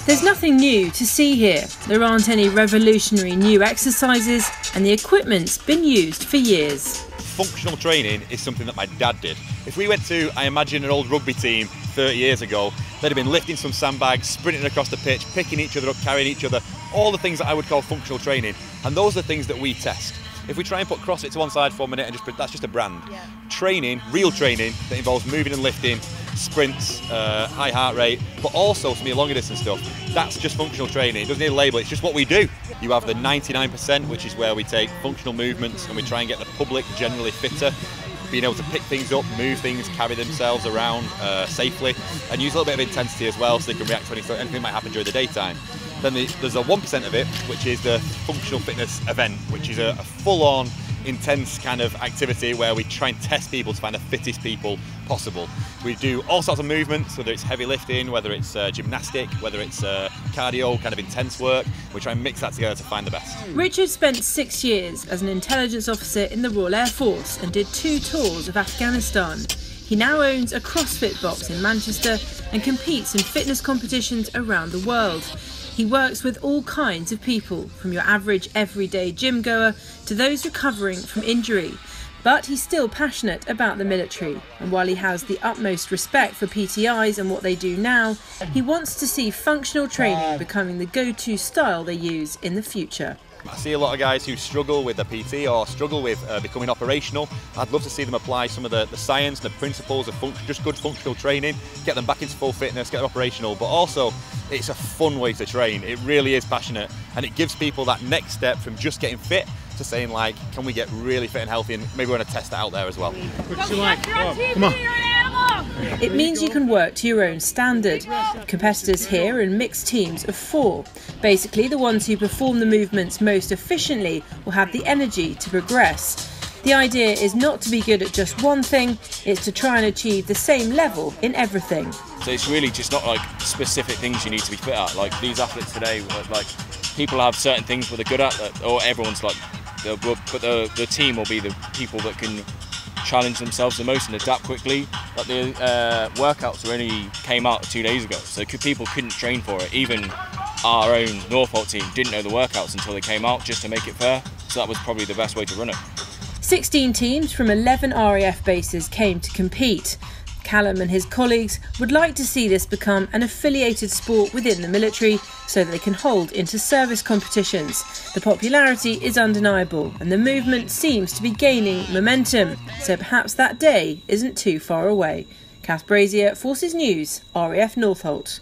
There's nothing new to see here. There aren't any revolutionary new exercises, and the equipment's been used for years. Functional training is something that my dad did. If we went to, I imagine, an old rugby team 30 years ago, they'd have been lifting some sandbags, sprinting across the pitch, picking each other up, carrying each other, all the things that I would call functional training. And those are the things that we test. If we try and put CrossFit to one side for a minute and that's just a brand. Yeah. Training, real training, that involves moving and lifting, sprints, high heart rate, but also some of your longer distance stuff, that's just functional training. It doesn't need a label, it's just what we do. You have the 99%, which is where we take functional movements and we try and get the public generally fitter, being able to pick things up, move things, carry themselves around safely, and use a little bit of intensity as well so they can react to anything that might happen during the daytime. Then there's a 1% of it, which is the functional fitness event, which is a full-on, intense kind of activity where we try and test people to find the fittest people possible. We do all sorts of movements, whether it's heavy lifting, whether it's gymnastic, whether it's cardio, kind of intense work. We try and mix that together to find the best. Richard spent 6 years as an intelligence officer in the Royal Air Force and did 2 tours of Afghanistan. He now owns a CrossFit box in Manchester and competes in fitness competitions around the world. He works with all kinds of people, from your average everyday gym goer to those recovering from injury. But he's still passionate about the military, and while he has the utmost respect for PTIs and what they do now, he wants to see functional training becoming the go-to style they use in the future. I see a lot of guys who struggle with the PT or struggle with becoming operational. I'd love to see them apply some of the science and the principles of just good functional training, get them back into full fitness, get them operational, but also it's a fun way to train. It really is passionate, and it gives people that next step from just getting fit to saying, like, can we get really fit and healthy, and maybe we want to test that out there as well. Come on. It means you can work to your own standard. Competitors here are in mixed teams of 4. Basically, the ones who perform the movements most efficiently will have the energy to progress. The idea is not to be good at just one thing, it's to try and achieve the same level in everything. So it's really just not like specific things you need to be fit at. Like these athletes today, like people have certain things where they're good at, or everyone's like, but the team will be the people that can challenge themselves the most and adapt quickly. Like the workouts only came out 2 days ago, so people couldn't train for it. Even our own Norfolk team didn't know the workouts until they came out, just to make it fair. So that was probably the best way to run it. 16 teams from 11 RAF bases came to compete. Callum and his colleagues would like to see this become an affiliated sport within the military so that they can hold inter-service competitions. The popularity is undeniable and the movement seems to be gaining momentum, so perhaps that day isn't too far away. Kath Brazier, Forces News, RAF Northolt.